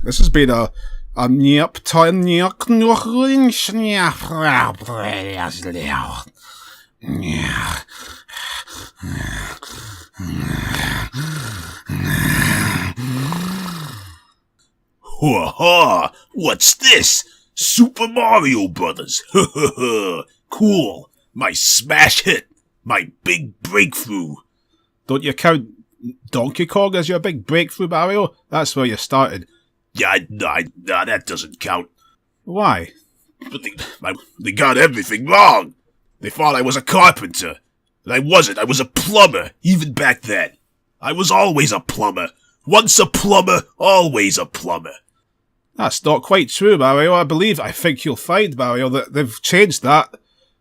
This has been a nyap time Ha! What's this? Super Mario Brothers. Cool. My smash hit. My big breakthrough. Don't you count Donkey Kong as your big breakthrough, Mario? That's where you started. Yeah, nah, that doesn't count. Why? But they got everything wrong. They thought I was a carpenter. And I wasn't. I was a plumber, even back then. I was always a plumber. Once a plumber, always a plumber. That's not quite true, Mario. I think you'll find, Mario, that they've changed that.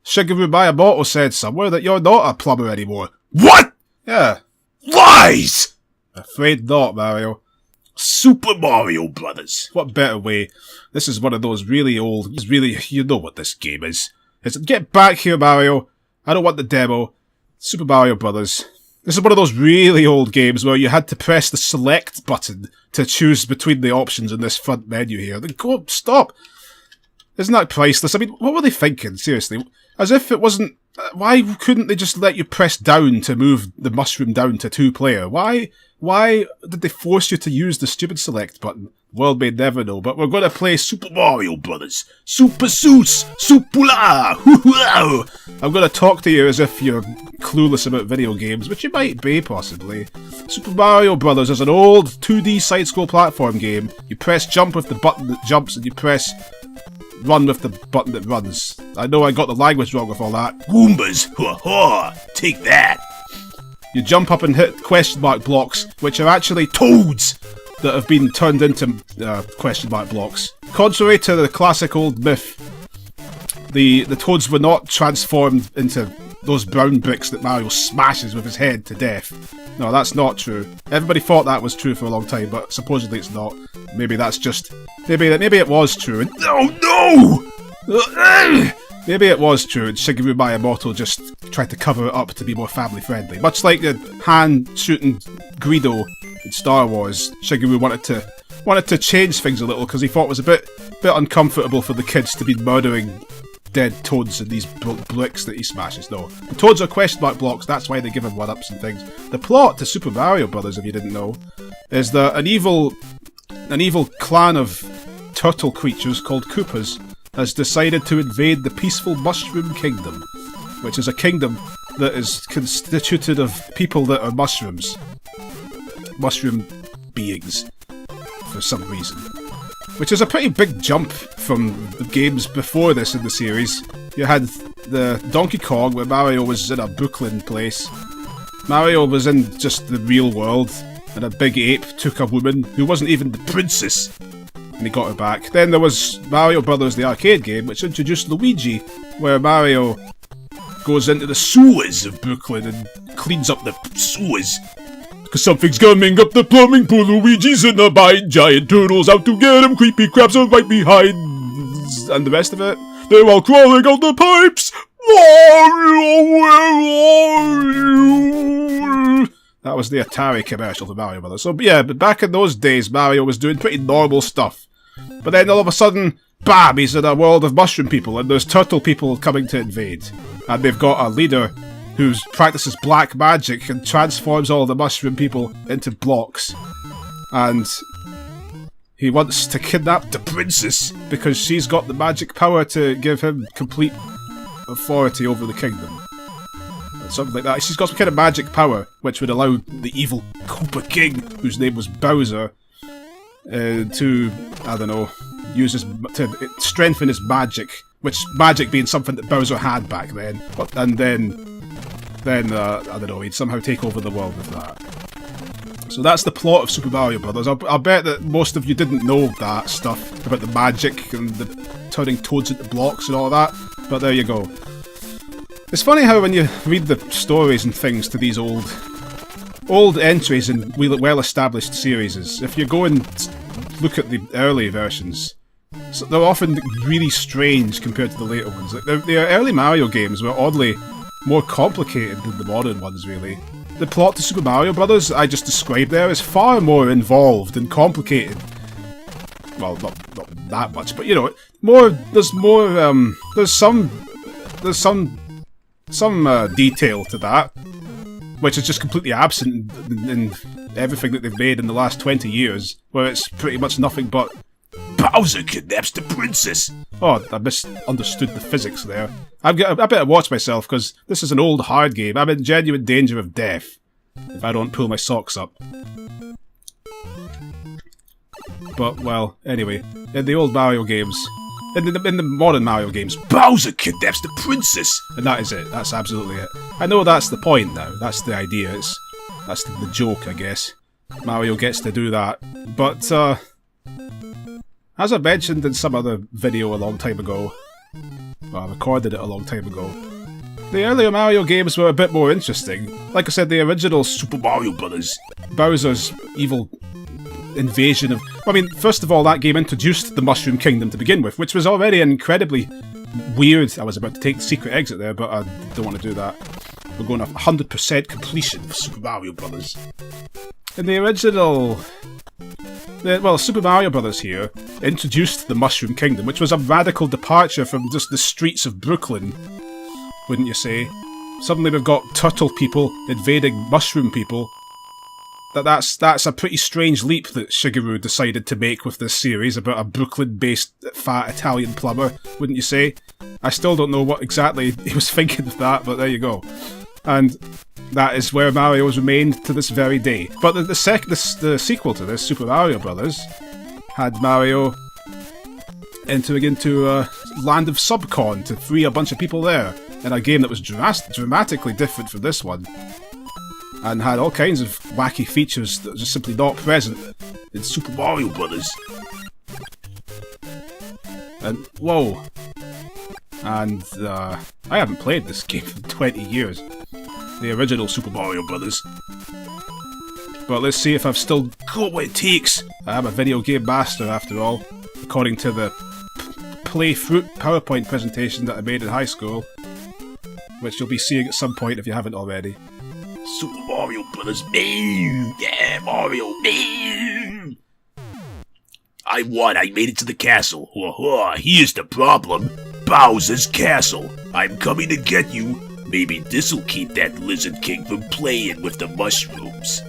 Shigeru Miyamoto said somewhere that you're not a plumber anymore. What? Yeah. Lies! Afraid not, Mario. Super Mario Brothers. What better way? This is one of those really old, you know what this game is. Get back here, Mario. I don't want the demo. Super Mario Brothers. This is one of those really old games where you had to press the select button to choose between the options in this front menu here. Then go, stop! Isn't that priceless? I mean, what were they thinking? Seriously. As if it wasn't... Why couldn't they just let you press down to move the mushroom down to 2-player? Why did they force you to use the stupid select button? World may never know, but we're going to play Super Mario Brothers. Super Seuss! Supula! I'm going to talk to you as if you're clueless about video games, which you might be, possibly. Super Mario Brothers is an old 2D side-scroll platform game. You press jump with the button that jumps, and you press run with the button that runs. I know I got the language wrong with all that. Goombas! Ha-ha! Take that! You jump up and hit question mark blocks, which are actually toads that have been turned into question mark blocks. Contrary to the classic old myth, the toads were not transformed into those brown bricks that Mario smashes with his head to death. No, that's not true. Everybody thought that was true for a long time, but supposedly it's not. Maybe that's just... Maybe it was true. Oh no! Maybe it was true, and Shigeru Miyamoto just tried to cover it up to be more family-friendly. Much like the hand-shooting Greedo in Star Wars, Shigeru wanted to change things a little because he thought it was a bit uncomfortable for the kids to be murdering dead toads in these bricks that he smashes. No, the toads are question mark blocks. That's why they give him one-ups and things. The plot to Super Mario Brothers, if you didn't know, is that an evil clan of turtle creatures called Koopas has decided to invade the peaceful Mushroom Kingdom, which is a kingdom that is constituted of people that are mushrooms. Mushroom beings, for some reason. Which is a pretty big jump from the games before this in the series. You had the Donkey Kong, where Mario was in a Brooklyn place. Mario was in just the real world, and a big ape took a woman who wasn't even the princess, and he got her back. Then there was Mario Brothers, the arcade game, which introduced Luigi, where Mario goes into the sewers of Brooklyn and cleans up the sewers. Cause something's coming up the plumbing pool, Luigi's in a bind, giant turtles out to get him, creepy crabs are right behind, and the rest of it, they're all crawling out the pipes. Mario, where are you? That was the Atari commercial for Mario Brothers. So yeah, but back in those days, Mario was doing pretty normal stuff. But then all of a sudden, bam, he's in a world of mushroom people, and there's turtle people coming to invade. And they've got a leader who practices black magic and transforms all the mushroom people into blocks. And he wants to kidnap the princess because she's got the magic power to give him complete authority over the kingdom. Or something like that. She's got some kind of magic power which would allow the evil Koopa King, whose name was Bowser, to, I don't know, to strengthen his magic. Which magic being something that Bowser had back then. And then I don't know, he'd somehow take over the world with that. So that's the plot of Super Mario Brothers. I'll bet that most of you didn't know that stuff about the magic and the turning toads into blocks and all that, but there you go. It's funny how when you read the stories and things to these old entries in well-established series, if you go and look at the early versions, so they're often really strange compared to the later ones. The early Mario games were oddly more complicated than the modern ones, really. The plot to Super Mario Brothers I just described there is far more involved and complicated well, not that much, but you know, more. There's more. There's some detail to that, which is just completely absent in everything that they've made in the last 20 years, where it's pretty much nothing but Bowser kidnaps the princess. oh, I misunderstood the physics there. I better watch myself, because this is an old hard game. I'm in genuine danger of death if I don't pull my socks up. But, well, anyway, in the old Mario games, in the modern Mario games, Bowser kidnaps the princess. and that is it. That's absolutely it. I know that's the point now. That's the idea. That's the joke, I guess. Mario gets to do that. But, as I mentioned in some other video a long time ago, well, I recorded it a long time ago, the earlier Mario games were a bit more interesting. Like I said, the original Super Mario Brothers, Bowser's evil invasion of... I mean, first of all, that game introduced the Mushroom Kingdom to begin with, which was already incredibly weird. I was about to take the secret exit there, but I don't want to do that. We're going off 100% completion of Super Mario Brothers. In the original... well, Super Mario Brothers here introduced the Mushroom Kingdom, which was a radical departure from just the streets of Brooklyn, wouldn't you say? Suddenly we've got turtle people invading mushroom people. That's a pretty strange leap that Shigeru decided to make with this series about a Brooklyn-based fat Italian plumber, wouldn't you say? I still don't know what exactly he was thinking of that, but there you go. And that is where Mario has remained to this very day. But the sequel to this, Super Mario Brothers, had Mario entering into a land of Subcon to free a bunch of people there, in a game that was dramatically different from this one, and had all kinds of wacky features that were just simply not present in Super Mario Brothers. And, whoa. And, I haven't played this game for 20 years. The original Super Mario Brothers. But let's see if I've still got what it takes. I am a video game master, after all, according to the Playfruit PowerPoint presentation that I made in high school, which you'll be seeing at some point if you haven't already. Super Mario Brothers. Yeah, Mario. I won. I made it to the castle. Here's the problem. Bowser's castle. I'm coming to get you. Maybe this'll keep that Lizard King from playing with the mushrooms.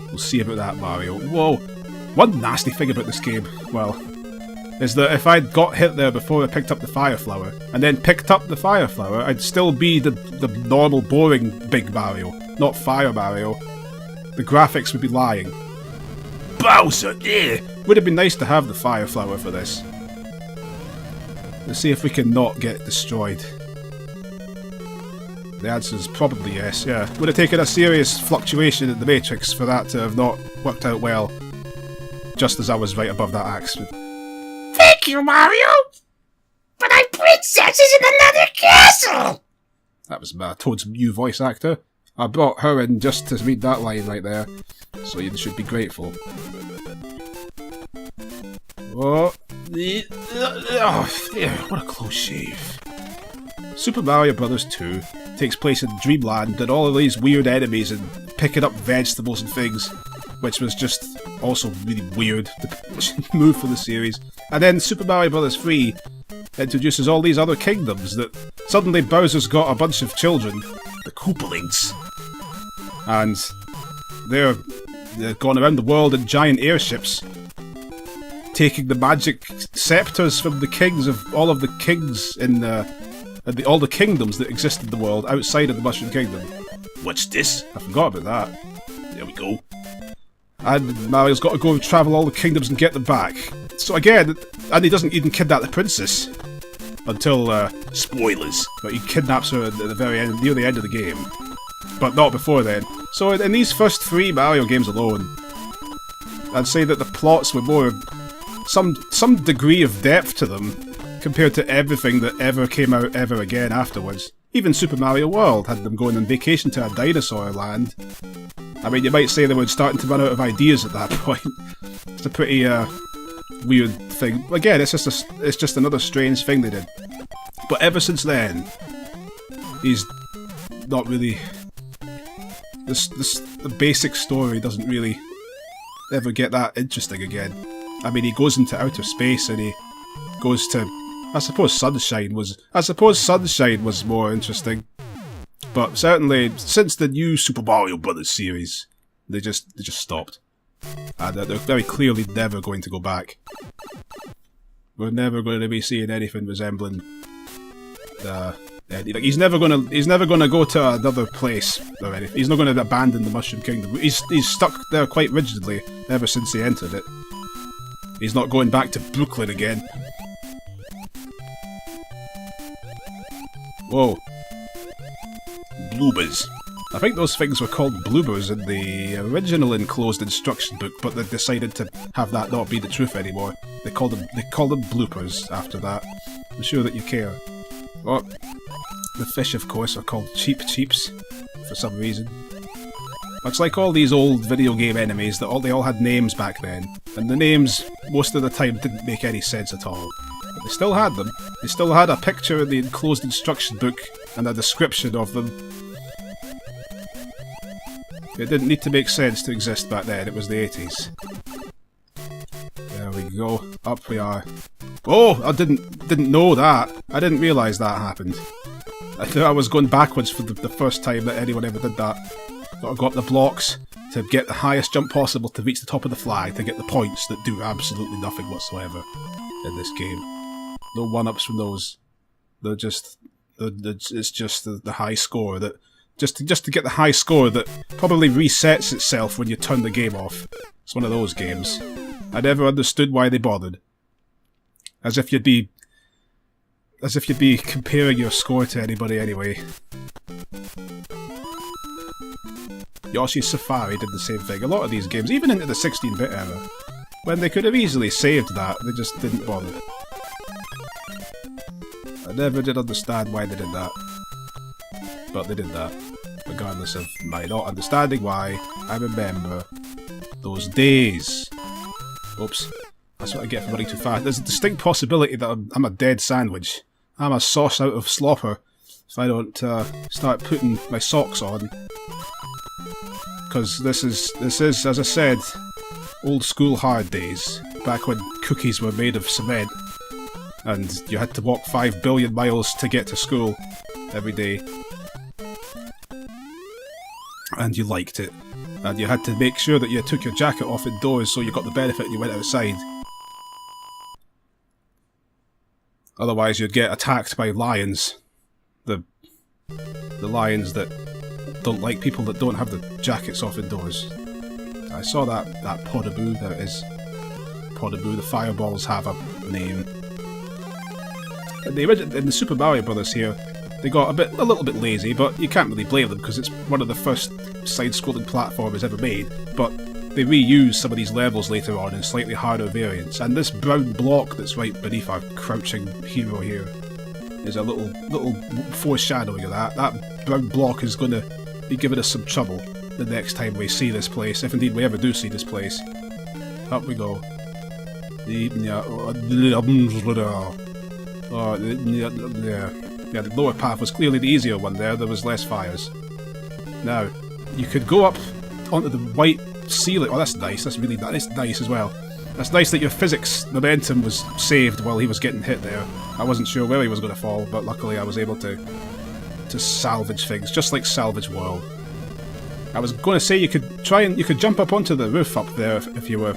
We'll see about that, Mario. Whoa. One nasty thing about this game, well, is that if I'd got hit there before I picked up the Fire Flower, and then picked up the Fire Flower, I'd still be the normal, boring Big Mario, not Fire Mario. The graphics would be lying. Bowser, yeah! Would have been nice to have the Fire Flower for this. Let's see if we can not get destroyed. The answer is probably yes, yeah. Would have taken a serious fluctuation in the Matrix for that to have not worked out well. Just as I was right above that axe. Thank you, Mario! But our princess is in another castle! That was Toad's new voice actor. I brought her in just to read that line right there. So you should be grateful. Oh, what a close shave. Super Mario Bros. 2 takes place in Dreamland and all of these weird enemies and picking up vegetables and things, which was just also really weird to move for the series. And then Super Mario Bros. 3 introduces all these other kingdoms that suddenly Bowser's got a bunch of children, the Koopalings, and they're going around the world in giant airships, taking the magic scepters from the kings of all of the kings in all the kingdoms that exist in the world outside of the Mushroom Kingdom. What's this? I forgot about that. There we go. And Mario's got to go and travel all the kingdoms and get them back. So again, and he doesn't even kidnap the princess until spoilers. But he kidnaps her at the very end, near the end of the game, but not before then. So in these first 3 Mario games alone, I'd say that the plots were more some degree of depth to them compared to everything that ever came out ever again afterwards. Even Super Mario World had them going on vacation to a dinosaur land. I mean, you might say they were starting to run out of ideas at that point. It's a pretty weird thing. Again, it's just another strange thing they did. But ever since then, he's not really. The basic story doesn't really ever get that interesting again. I mean, he goes into outer space and he goes to... I suppose Sunshine was more interesting. But certainly, since the new Super Mario Brothers series, they just stopped. And they're very clearly never going to go back. We're never going to be seeing anything resembling... he's never gonna go to another place or anything. He's not going to abandon the Mushroom Kingdom. He's stuck there quite rigidly ever since he entered it. He's not going back to Brooklyn again. Whoa. Bloobers. I think those things were called bloobers in the original enclosed instruction book, but they decided to have that not be the truth anymore. They called them bloopers after that. I'm sure that you care. Oh, the fish, of course, are called cheeps for some reason. Much like all these old video game enemies, they all had names back then, and the names most of the time didn't make any sense at all. But they still had them. They still had a picture in the enclosed instruction book and a description of them. It didn't need to make sense to exist back then, it was the 80s. There we go, up we are. Oh, I didn't know that. I didn't realise that happened. I thought I was going backwards for the first time that anyone ever did that. Gotta go up the blocks to get the highest jump possible to reach the top of the flag to get the points that do absolutely nothing whatsoever in this game. No one-ups from those. They're just... it's just the high score that... Just to get the high score that probably resets itself when you turn the game off. It's one of those games. I never understood why they bothered. As if you'd be comparing your score to anybody anyway. Yoshi's Safari did the same thing. A lot of these games, even into the 16-bit era, when they could have easily saved that, they just didn't bother. I never did understand why they did that. But they did that. Regardless of my not understanding why, I remember those days. Oops. That's what I get for running too fast. There's a distinct possibility that I'm a dead sandwich. I'm a sauce out of slopper if I don't start putting my socks on. Because this is, as I said, old school hard days. Back when cookies were made of cement. And you had to walk 5 billion miles to get to school every day. And you liked it. And you had to make sure that you took your jacket off indoors so you got the benefit and you went outside. Otherwise you'd get attacked by lions. The lions that don't like people that don't have the jackets off indoors. I saw that Podaboo, there it is. Podaboo, the fireballs have a name. In the Super Mario Brothers here, they got a little bit lazy, but you can't really blame them because it's one of the first side-scrolling platformers ever made. But they reused some of these levels later on in slightly harder variants, and this brown block that's right beneath our crouching hero here is a little foreshadowing of that. That brown block is going to be giving us some trouble the next time we see this place, if indeed we ever do see this place. Up we go. Yeah, the lower path was clearly the easier one there was less fires. Now, you could go up onto the white ceiling. Oh, that's nice, that's really nice as well. That's nice that your physics momentum was saved while he was getting hit there. I wasn't sure where he was going to fall, but luckily I was able to salvage things, just like Salvage World. I was going to say you could jump up onto the roof up there if you were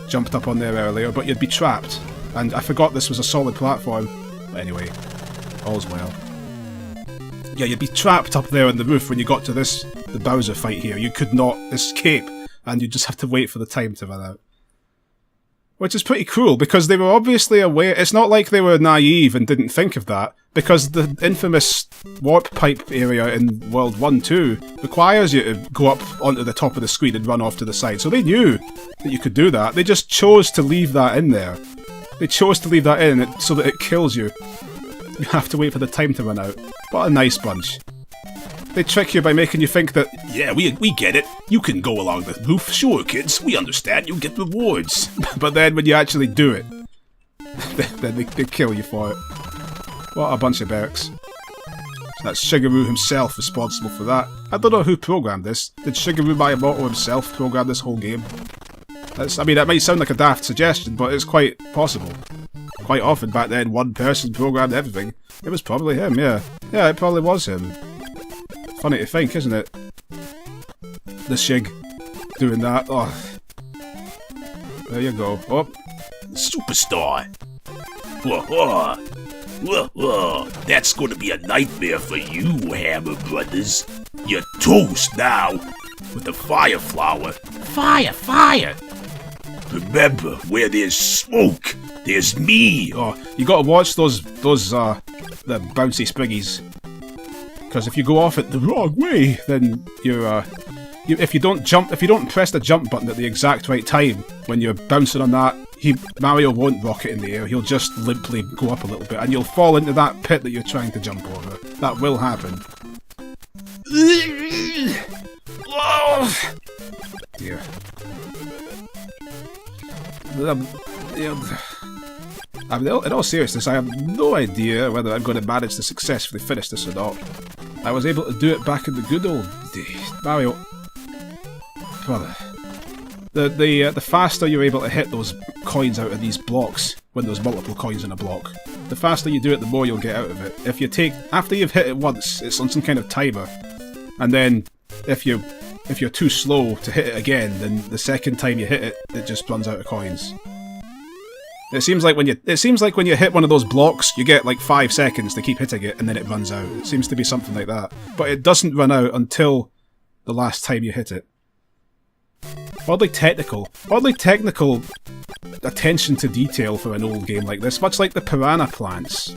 jumped up on there earlier, but you'd be trapped. And I forgot this was a solid platform. But anyway, all's well. Yeah, you'd be trapped up there on the roof when you got to the Bowser fight here. You could not escape, and you'd just have to wait for the time to run out. Which is pretty cruel, because they were obviously aware. It's not like they were naive and didn't think of that, because the infamous warp pipe area in World 1-2 requires you to go up onto the top of the screen and run off to the side. So they knew that you could do that. They just chose to leave that in there. They chose to leave that in so that it kills you. You have to wait for the time to run out. What a nice bunch. They trick you by making you think that, yeah, we get it. You can go along the roof. Sure, kids, we understand. You'll get rewards. but then when you actually do it, then they kill you for it. What a bunch of berks. That's Shigeru himself responsible for that. I don't know who programmed this. Did Shigeru Miyamoto himself program this whole game? I mean, that might sound like a daft suggestion, but it's quite possible. Quite often back then, one person programmed everything. It was probably him, yeah. Yeah, it probably was him. Funny to think, isn't it? The Shig doing that. Oh. There you go. Oh. Superstar. Whoa, whoa. Whoa, whoa. That's gonna be a nightmare for you, Hammer Brothers. You're toast now. With the fire flower. Fire, fire. Remember, where there's smoke, there's me. Oh, you gotta watch those the bouncy springies. Because if you go off it the wrong way, then if you don't press the jump button at the exact right time when you're bouncing on that, Mario won't rocket in the air. He'll just limply go up a little bit, and you'll fall into that pit that you're trying to jump over. That will happen. Oh, dear. I mean, in all seriousness, I have no idea whether I'm going to manage to successfully finish this or not. I was able to do it back in the good old days. Mario... Well, the faster you're able to hit those coins out of these blocks, when there's multiple coins in a block, the faster you do it, the more you'll get out of it. After you've hit it once, it's on some kind of timer, and then if you're too slow to hit it again, then the second time you hit it, it just runs out of coins. It seems like when you hit one of those blocks, you get like 5 seconds to keep hitting it, and then it runs out. It seems to be something like that. But it doesn't run out until the last time you hit it. Oddly technical attention to detail for an old game like this, much like the piranha plants.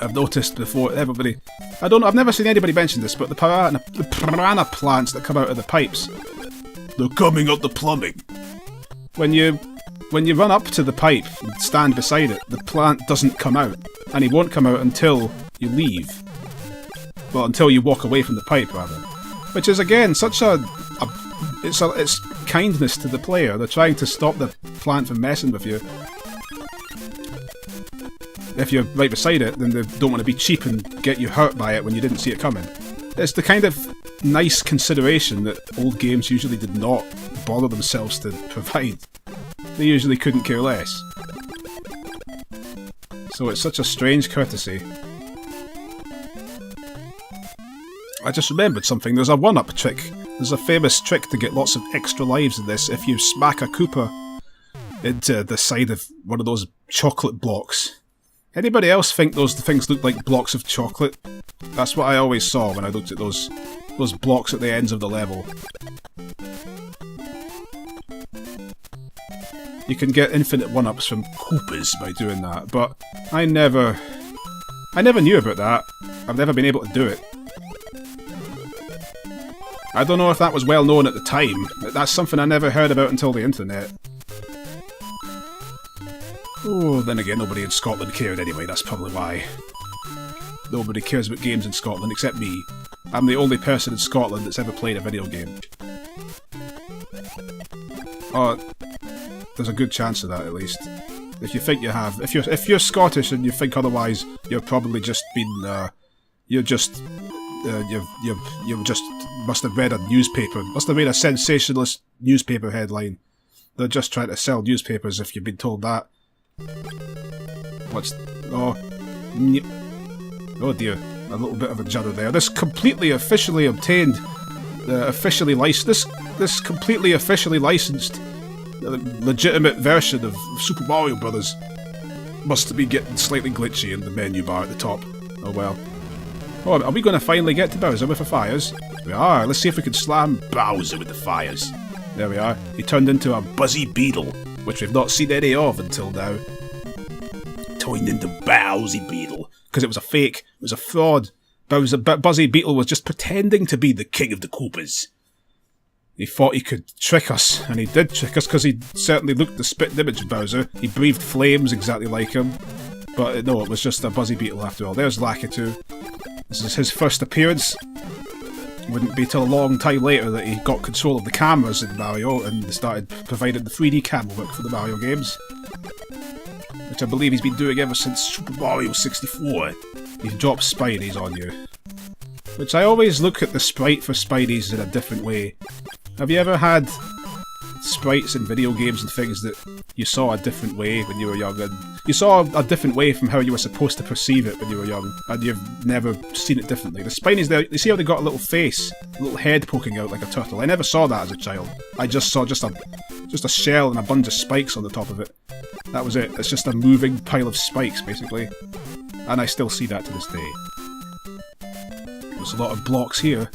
I've noticed before, I've never seen anybody mention this, but the piranha plants that come out of the pipes. They're coming up the plumbing. When you run up to the pipe and stand beside it, the plant doesn't come out. And it won't come out until you leave. Well, until you walk away from the pipe, rather. Which is, again, such it's kindness to the player. They're trying to stop the plant from messing with you. If you're right beside it, then they don't want to be cheap and get you hurt by it when you didn't see it coming. It's the kind of nice consideration that old games usually did not bother themselves to provide. They usually couldn't care less. So it's such a strange courtesy. I just remembered something. There's a one-up trick. There's a famous trick to get lots of extra lives in this. If you smack a Koopa into the side of one of those chocolate blocks. Anybody else think those things look like blocks of chocolate? That's what I always saw when I looked at those blocks at the ends of the level. You can get infinite one-ups from Koopas by doing that, but I never knew about that. I've never been able to do it. I don't know if that was well known at the time, but that's something I never heard about until the internet. Oh, then again, nobody in Scotland cared anyway, that's probably why. Nobody cares about games in Scotland except me. I'm the only person in Scotland that's ever played a video game. Oh, there's a good chance of that at least. If you think you have, if you're Scottish and you think otherwise, you're probably just been, you just must have read a newspaper, must have read a sensationalist newspaper headline. They're just trying to sell newspapers if you've been told that. Oh dear, a little bit of a judder there. This completely officially obtained, this completely officially licensed, legitimate version of Super Mario Brothers must be getting slightly glitchy in the menu bar at the top. Oh well. Oh, are we going to finally get to Bowser with the fires? We are. Let's see if we can slam Bowser with the fires. There we are. He turned into a Buzzy Beetle, which we've not seen any of until now. Turned into Bowsy Beetle. Because it was a fake. It was a fraud. Buzzy Beetle was just pretending to be the king of the Koopas. He thought he could trick us, and he did trick us because he certainly looked the spitting image of Bowser. He breathed flames exactly like him. But no, it was just a Buzzy Beetle after all. There's Lakitu. This is his first appearance. Wouldn't be till a long time later that he got control of the cameras in Mario and started providing the 3D camera work for the Mario games. Which I believe he's been doing ever since Super Mario 64. He drops Spideys on you. Which I always look at the sprite for Spideys in a different way. Have you ever had sprites in video games and things that you saw a different way when you were young, and you saw a different way from how you were supposed to perceive it when you were young, and you've never seen it differently. The spinies there, you see how they got a little face, a little head poking out like a turtle? I never saw that as a child. I just saw just a shell and a bunch of spikes on the top of it. That was it. It's just a moving pile of spikes, basically. And I still see that to this day. There's a lot of blocks here.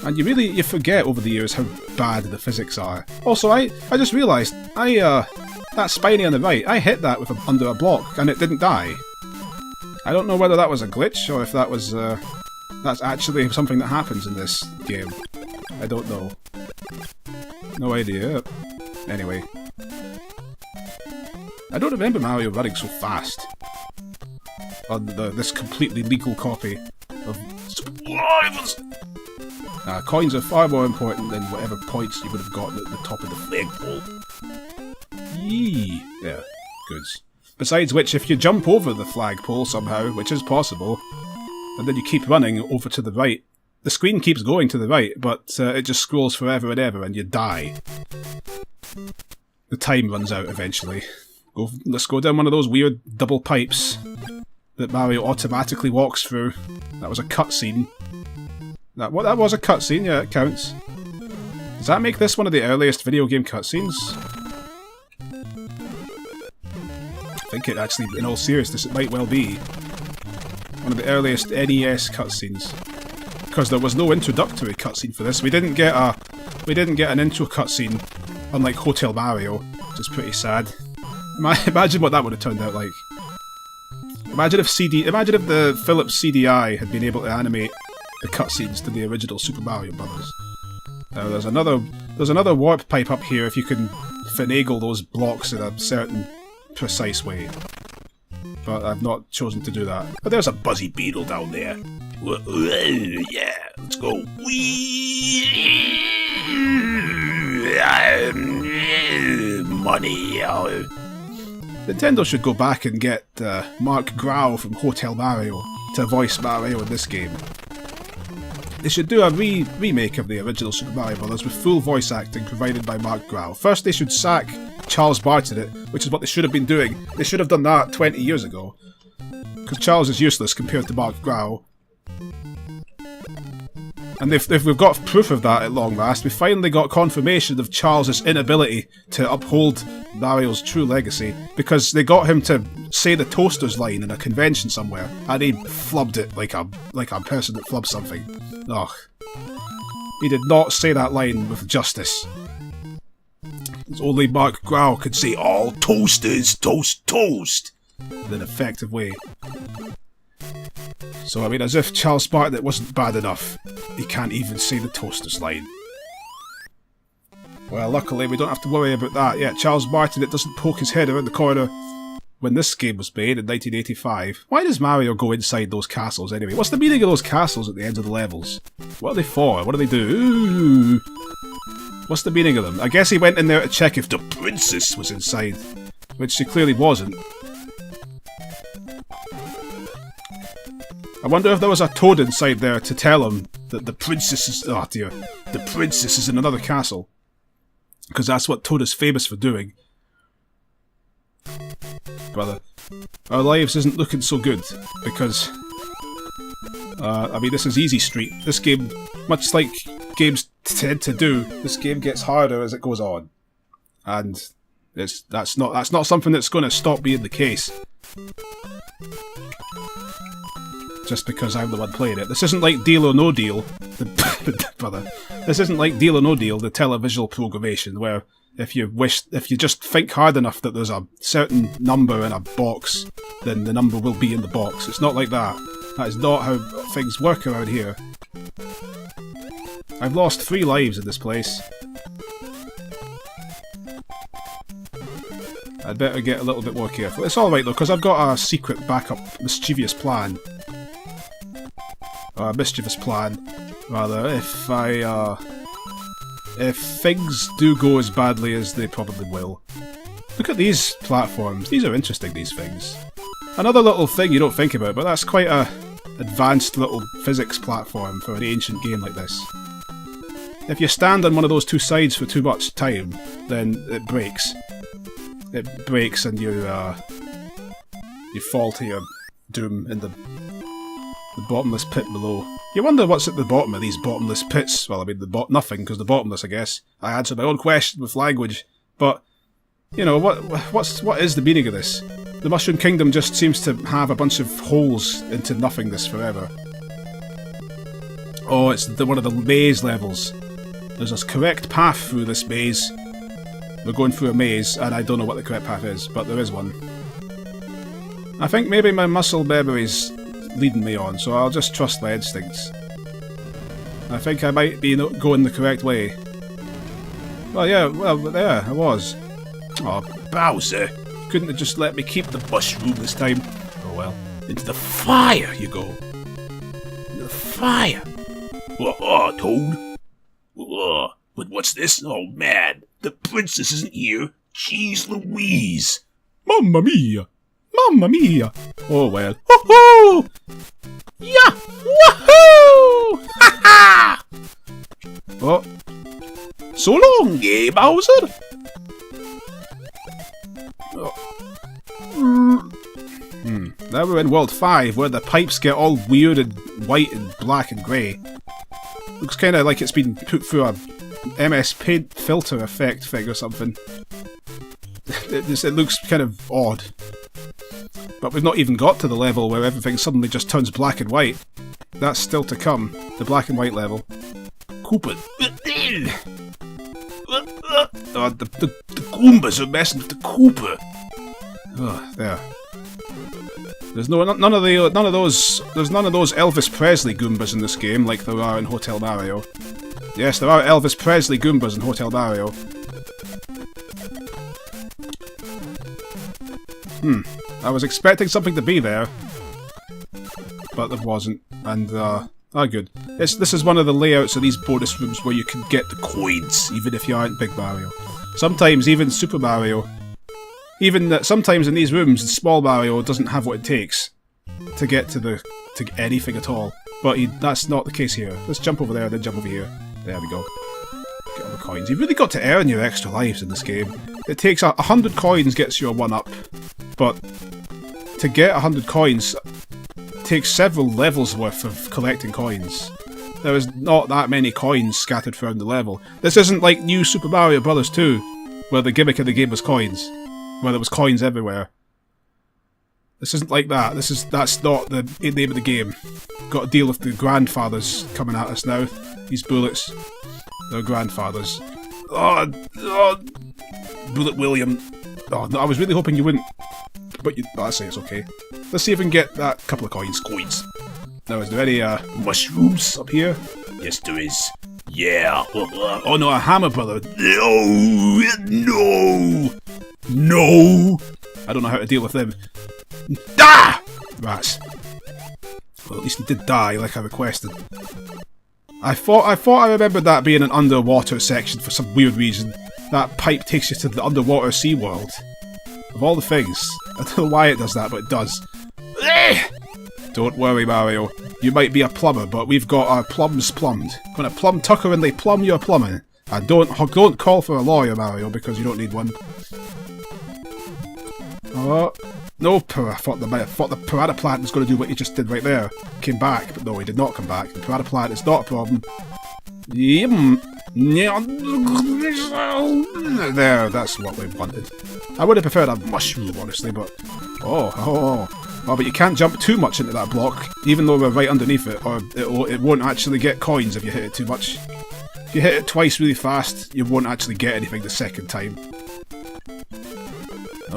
And you forget over the years how bad the physics are. Also, I just realised, that spiny on the right, I hit that with under a block and it didn't die. I don't know whether that was a glitch or if that was, that's actually something that happens in this game. I don't know. No idea. Anyway. I don't remember Mario running so fast on this completely legal copy of Survivors. Coins are far more important than whatever points you would have gotten at the top of the flagpole. Yee. Yeah, goods. Besides which, if you jump over the flagpole somehow, which is possible, and then you keep running over to the right, the screen keeps going to the right, but it just scrolls forever and ever and you die. The time runs out eventually. Let's go down one of those weird double pipes that Mario automatically walks through. That was a cutscene. That was a cutscene, yeah, it counts. Does that make this one of the earliest video game cutscenes? I think it actually, in all seriousness, it might well be one of the earliest NES cutscenes. Because there was no introductory cutscene for this. We didn't get an intro cutscene, unlike Hotel Mario, which is pretty sad. Imagine what that would have turned out like. Imagine if the Philips CDI had been able to animate the cutscenes to the original Super Mario Brothers. Now there's another warp pipe up here if you can finagle those blocks in a certain precise way. But I've not chosen to do that. But there's a buzzy beetle down there. Yeah, let's go. Money. Nintendo should go back and get Mark Grau from Hotel Mario to voice Mario in this game. They should do a remake of the original Super Mario Bros. With full voice acting provided by Mark Grau. First they should sack Charles Bartlett, which is what they should have been doing. They should have done that 20 years ago. Because Charles is useless compared to Mark Grau. And if we've got proof of that at long last, we finally got confirmation of Charles' inability to uphold Mario's true legacy, because they got him to say the Toasters line in a convention somewhere, and he flubbed it like a person that flubs something. Ugh. He did not say that line with justice. It's only Mark Grau could say all toasters, toast, toast, in an effective way. So, I mean, as if Charles Bartlett wasn't bad enough, he can't even say the Toasters line. Well, luckily we don't have to worry about that yet. Charles Bartlett doesn't poke his head around the corner when this game was made in 1985. Why does Mario go inside those castles anyway? What's the meaning of those castles at the end of the levels? What are they for? What do they do? Ooh. What's the meaning of them? I guess he went in there to check if the princess was inside, which she clearly wasn't. I wonder if there was a toad inside there to tell him that the princess is... Oh dear. The princess is in another castle. Because that's what Toad is famous for doing. Brother, our lives isn't looking so good. Because... I mean, this is Easy Street. This game, much like games tend to do, this game gets harder as it goes on. And that's not something that's going to stop being the case. Just because I'm the one playing it. This isn't like Deal or No Deal, brother. This isn't like Deal or No Deal, the televisual programmation, where if you just think hard enough that there's a certain number in a box, then the number will be in the box. It's not like that. That is not how things work around here. I've lost 3 lives in this place. I'd better get a little bit more careful. It's alright though, because I've got a secret backup mischievous plan. Or a mischievous plan, rather, if things do go as badly as they probably will. Look at these platforms. These are interesting, these things. Another little thing you don't think about, but that's quite a advanced little physics platform for an ancient game like this. If you stand on one of those two sides for too much time, then it breaks. It breaks and you fall to your doom in the bottomless pit below. You wonder what's at the bottom of these bottomless pits. Well, I mean, nothing, because they're bottomless, I guess. I answered my own question with language. But, you know, what is the meaning of this? The Mushroom Kingdom just seems to have a bunch of holes into nothingness forever. Oh, it's one of the maze levels. There's a correct path through this maze. We're going through a maze, and I don't know what the correct path is, but there is one. I think maybe my muscle memory's leading me on, so I'll just trust my instincts. I think I might be going the correct way. Well, yeah, well, there, I was. Oh, Bowser. Couldn't have just let me keep the mushroom this time. Oh well. Into the fire you go. Into the fire. Oh, Toad. Oh, but what's this? Oh, man. The princess isn't here. Jeez Louise. Mamma mia. Mamma mia! Oh well. Woohoo! Yeah! Woohoo! Ha ha! Oh. So long, eh, Bowser? Oh. Now we're in World 5, where the pipes get all weird and white and black and grey. Looks kinda like it's been put through a MS Paint filter effect thing or something. It looks kind of odd. But we've not even got to the level where everything suddenly just turns black and white. That's still to come, the black and white level. Koopa. Oh, the Goombas are messing with the Koopa. Oh, there. There's none of those Elvis Presley Goombas in this game like there are in Hotel Mario. Yes, there are Elvis Presley Goombas in Hotel Mario. I was expecting something to be there, but there wasn't, and good. This is one of the layouts of these bonus rooms where you can get the coins, even if you aren't Big Mario. Sometimes even Super Mario, sometimes in these rooms, the Small Mario doesn't have what it takes to get to anything at all. But that's not the case here. Let's jump over there, then jump over here. There we go. Get all the coins. You've really got to earn your extra lives in this game. It takes 100 coins gets you a 1-up, but to get 100 coins takes several levels worth of collecting coins. There is not that many coins scattered throughout the level. This isn't like New Super Mario Bros. 2, where the gimmick of the game was coins, where there was coins everywhere. This isn't like that. That's not the name of the game. Got to deal with the grandfathers coming at us now. These bullets, they're grandfathers. Oh, Bullet William. Oh, no, I was really hoping you wouldn't. But I say it's okay. Let's see if we can get that couple of coins. Now, is there any mushrooms up here? Yes, there is. Yeah. Oh no, a hammer, brother. No. I don't know how to deal with them. Ah! Rats. Well, at least he did die, like I requested. I thought I remembered that being an underwater section for some weird reason. That pipe takes you to the underwater sea world. Of all the things. I don't know why it does that, but it does. Don't worry, Mario. You might be a plumber, but we've got our plums plumbed. Gonna plumb Tucker and they plumb your plumbing. And don't call for a lawyer, Mario, because you don't need one. Oh, no, I thought the piranha plant was going to do what he just did right there. Came back, but no, he did not come back. The piranha plant is not a problem. There, that's what we wanted. I would have preferred a mushroom, honestly, but... Oh, but you can't jump too much into that block, even though we're right underneath it, or it won't actually get coins if you hit it too much. If you hit it twice really fast, you won't actually get anything the second time.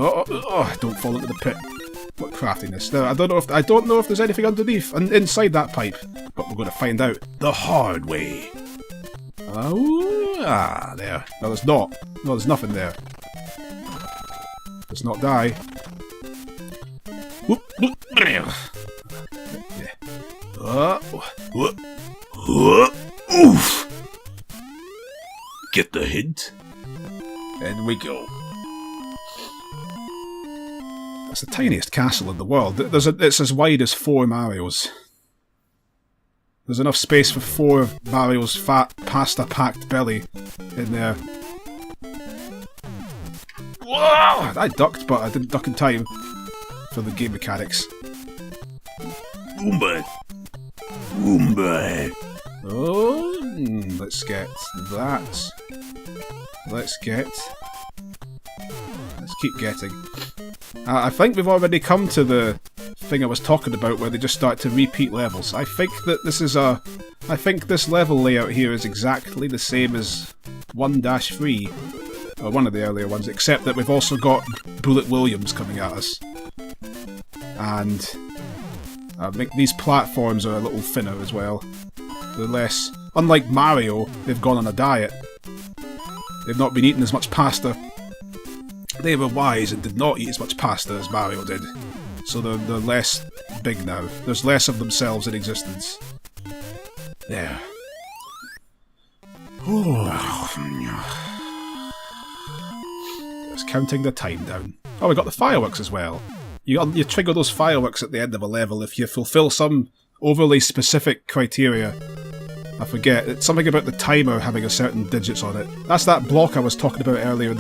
Oh, don't fall into the pit. What craftiness. Now, I don't know if there's anything underneath and inside that pipe, but we're going to find out the hard way. Oh, there. No, there's not. No, there's nothing there. Let's not die. Whoop, whoop. Yeah. Oof! Get the hint? And we go. That's the tiniest castle in the world. It's as wide as 4 Marios. There's enough space for 4 of Mario's fat, pasta-packed belly in there. Whoa! I ducked, but I didn't duck in time for the game mechanics. Goomba. Goomba. Oh, let's get that. Let's keep getting. I think we've already come to the thing I was talking about where they just start to repeat levels. I think that this is I think this level layout here is exactly the same as 1-3, or one of the earlier ones, except that we've also got Bullet Williams coming at us. And I think these platforms are a little thinner as well. They're less... Unlike Mario, they've gone on a diet. They've not been eating as much pasta. They were wise and did not eat as much pasta as Mario did. So they're less big now. There's less of themselves in existence. There. Just counting the time down. Oh, we got the fireworks as well. You trigger those fireworks at the end of a level if you fulfill some overly specific criteria. I forget. It's something about the timer having a certain digits on it. That's that block I was talking about earlier.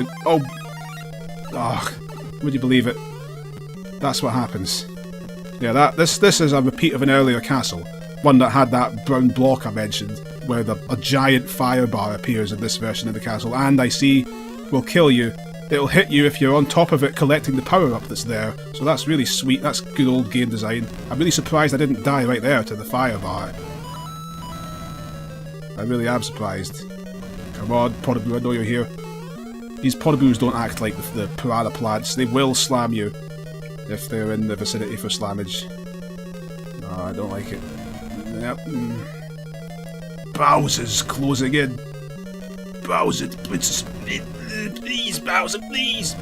Would you believe it? That's what happens. Yeah, this is a repeat of an earlier castle. One that had that brown block I mentioned, where a giant fire bar appears in this version of the castle, and I see will kill you. It'll hit you if you're on top of it collecting the power-up that's there. So that's really sweet. That's good old game design. I'm really surprised I didn't die right there to the fire bar. I really am surprised. Come on, Portaboo, I know you're here. These Portaboos don't act like the piranha plants. They will slam you if they're in the vicinity for slammage. No, I don't like it. Yep. Bowser's closing in. Bowser, please, Bowser, please.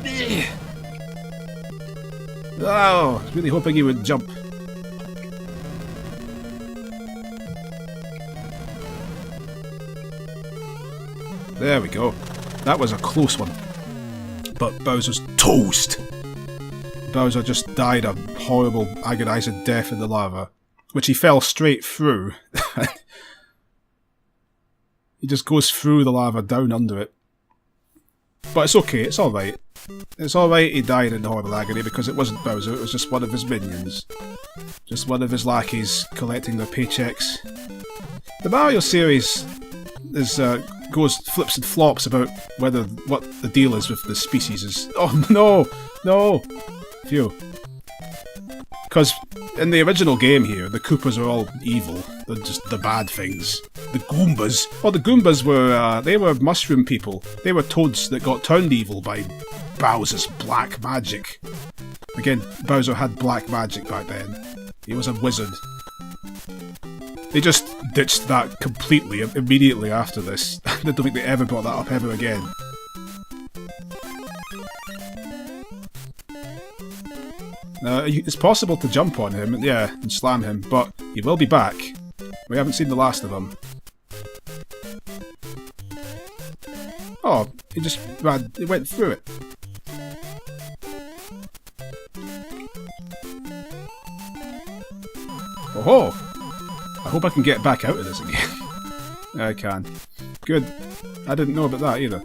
Oh, I was really hoping he would jump. There we go. That was a close one. But Bowser's toast! Bowser just died a horrible, agonising death in the lava, which he fell straight through. He just goes through the lava, down under it. But it's okay, it's alright. It's alright he died in horrible agony because it wasn't Bowser, it was just one of his minions. Just one of his lackeys collecting their paychecks. The Mario series is flips and flops about what the deal is with the species is. Oh no! No! Phew. Because in the original game here, the Koopas are all evil. They're just the bad things. The Goombas. Well, the Goombas were, they were mushroom people. They were toads that got turned evil by Bowser's black magic. Again, Bowser had black magic back then. He was a wizard. They just ditched that completely, immediately after this. I don't think they ever brought that up ever again. It's possible to jump on him, yeah, and slam him, but he will be back. We haven't seen the last of him. Oh, he went through it. Oh! I hope I can get back out of this again. I can. Good. I didn't know about that either.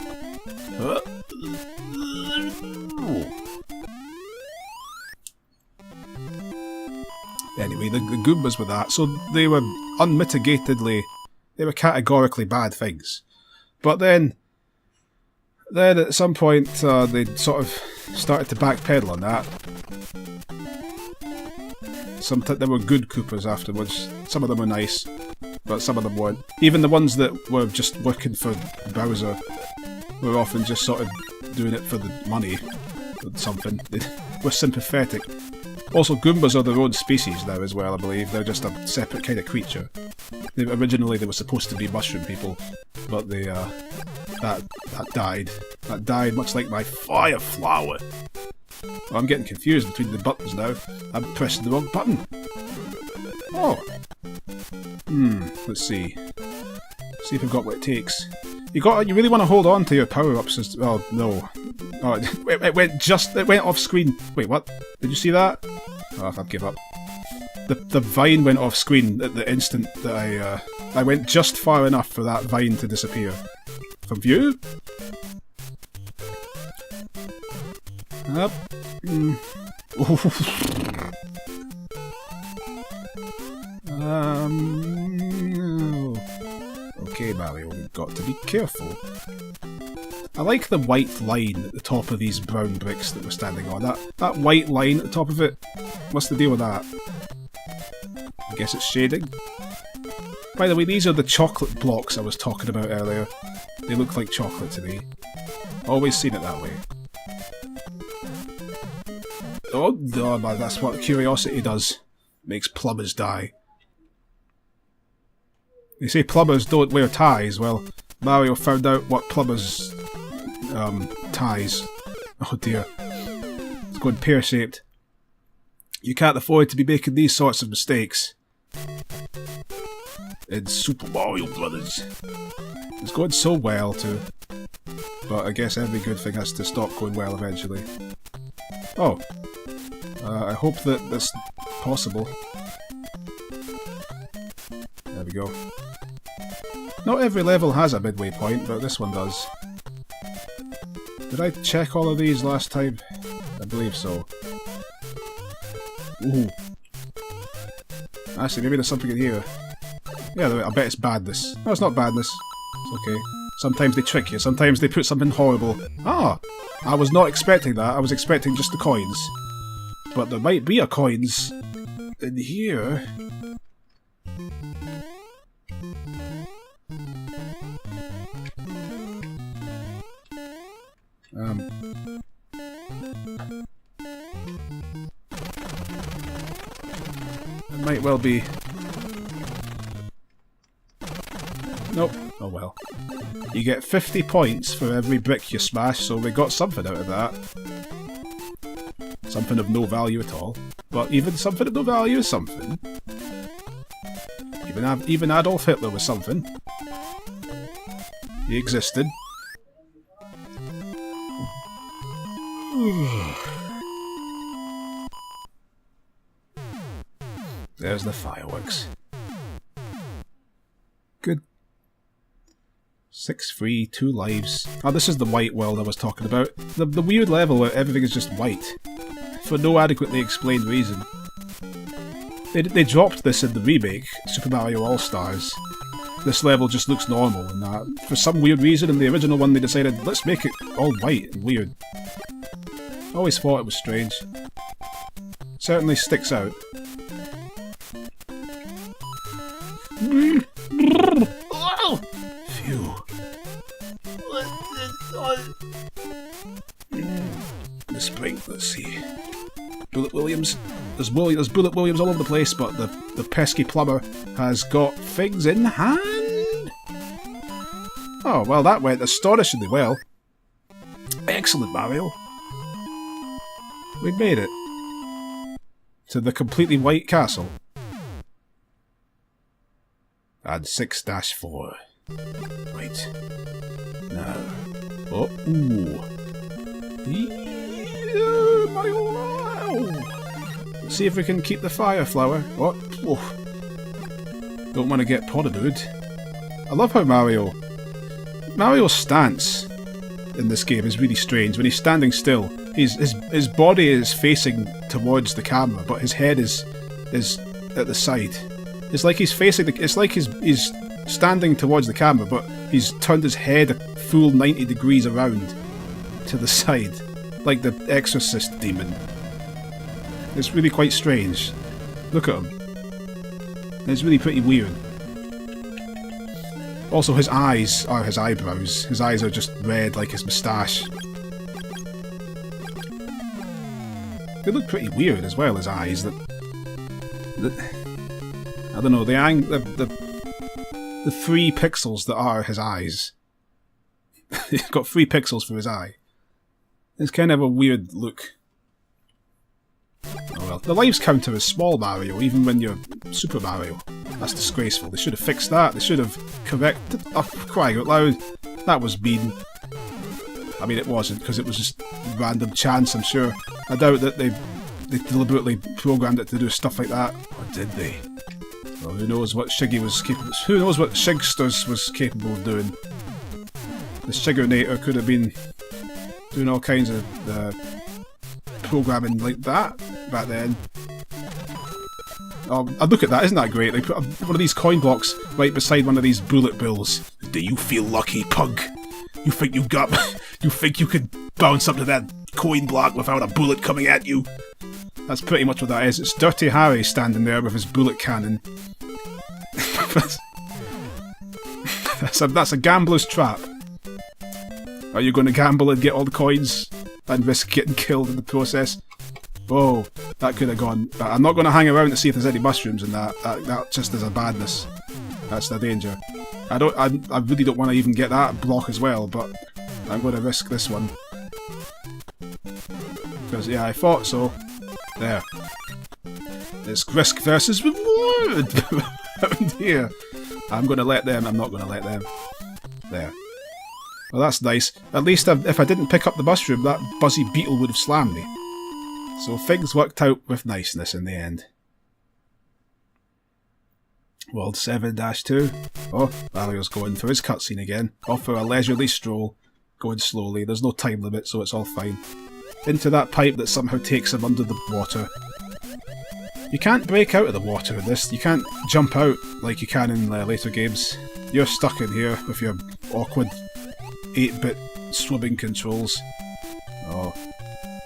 Anyway, the Goombas were that, so they were unmitigatedly, they were categorically bad things. But then at some point, they sort of started to backpedal on that. There were good Koopas afterwards. Some of them were nice, but some of them weren't. Even the ones that were just working for Bowser were often just sort of doing it for the money or something. They were sympathetic. Also, Goombas are their own species now as well, I believe. They're just a separate kind of creature. Originally they were supposed to be mushroom people, but they, that died. That died much like my fire flower. Well, I'm getting confused between the buttons now. I'm pressing the wrong button. Oh. Let's see. See if we've got what it takes. You really want to hold on to your power-ups. Oh, no. Oh, it went off screen. Wait, what? Did you see that? Oh, I'll give up. the vine went off screen at the instant that I went just far enough for that vine to disappear. From view? Up. Okay, Mario, we've got to be careful. I like the white line at the top of these brown bricks that we're standing on. That white line at the top of it. What's the deal with that? I guess it's shading. By the way, these are the chocolate blocks I was talking about earlier. They look like chocolate to me. Always seen it that way. Oh no, man, that's what curiosity does. Makes plumbers die. They say plumbers don't wear ties. Well, Mario found out what plumbers ties. Oh dear. It's going pear-shaped. You can't afford to be making these sorts of mistakes. In Super Mario Brothers. It's going so well too. But I guess every good thing has to stop going well eventually. Oh. I hope that that's possible. There we go. Not every level has a midway point, but this one does. Did I check all of these last time? I believe so. Ooh. Actually, maybe there's something in here. Yeah, I bet it's badness. No, it's not badness. It's okay. Sometimes they trick you, sometimes they put something horrible. Ah! I was not expecting that, I was expecting just the coins. But there might be a coins in here. It might well be. Nope. Oh well. You get 50 points for every brick you smash, so we got something out of that. Something of no value at all. But even something of no value is something. Even Adolf Hitler was something. He existed. There's the fireworks. Good. 6 free, 2 lives. Oh, this is the white world I was talking about. The weird level where everything is just white. For no adequately explained reason. They dropped this in the remake, Super Mario All-Stars. This level just looks normal and that. For some weird reason in the original one they decided, let's make it all white and weird. Always thought it was strange. Certainly sticks out. Phew. The spring, let's see. Bullet Williams. There's Bullet Williams all over the place, but the pesky plumber has got things in hand. Oh, well, that went astonishingly well. Excellent, Mario. We made it. To the completely white castle. And 6-4. Right. Now. Oh, ooh. Yeah, Mario. Let's see if we can keep the fire flower. What? Oh. Don't want to get potted, dude. I love how Mario's stance in this game is really strange. When he's standing still, his body is facing towards the camera, but his head is at the side. It's like he's facing it's like he's standing towards the camera, but he's turned his head a full 90 degrees around to the side, like the Exorcist demon. It's really quite strange. Look at him. It's really pretty weird. Also, his eyes are his eyebrows. His eyes are just red like his moustache. They look pretty weird as well, his eyes. I don't know, the 3 pixels that are his eyes. He's got 3 pixels for his eye. It's kind of a weird look. Oh well. The lives counter is small Mario, even when you're Super Mario. That's disgraceful. They should have fixed that. They should have corrected... Oh, crying out loud. That was mean. I mean, it wasn't, because it was just random chance, I'm sure. I doubt that they deliberately programmed it to do stuff like that. Oh did they? Well, who knows what Shiggy was capable. Who knows what Shigsters was capable of doing? The Shigonator could have been doing all kinds of programming like that back then. I look at that, isn't that great? They put one of these coin blocks right beside one of these bullet bills. Do you feel lucky, punk? You think you got... you think you could bounce up to that coin block without a bullet coming at you? That's pretty much what that is. It's Dirty Harry standing there with his bullet cannon. That's a gambler's trap. Are you going to gamble and get all the coins and risk getting killed in the process? Oh, that could have gone. But I'm not going to hang around to see if there's any mushrooms in that. That just is a badness. That's the danger. I really don't want to even get that block as well, but I'm going to risk this one. Because, yeah, I thought so. There. It's risk versus reward around here. I'm going to let them. I'm not going to let them. There. Well, that's nice. At least if I didn't pick up the mushroom, that buzzy beetle would have slammed me. So things worked out with niceness in the end. World 7-2. Oh, Mario's going for his cutscene again. Off for a leisurely stroll. Going slowly. There's no time limit, so it's all fine. Into that pipe that somehow takes him under the water. You can't break out of the water in this. You can't jump out like you can in later games. You're stuck in here with your awkward 8-bit swimming controls. Oh,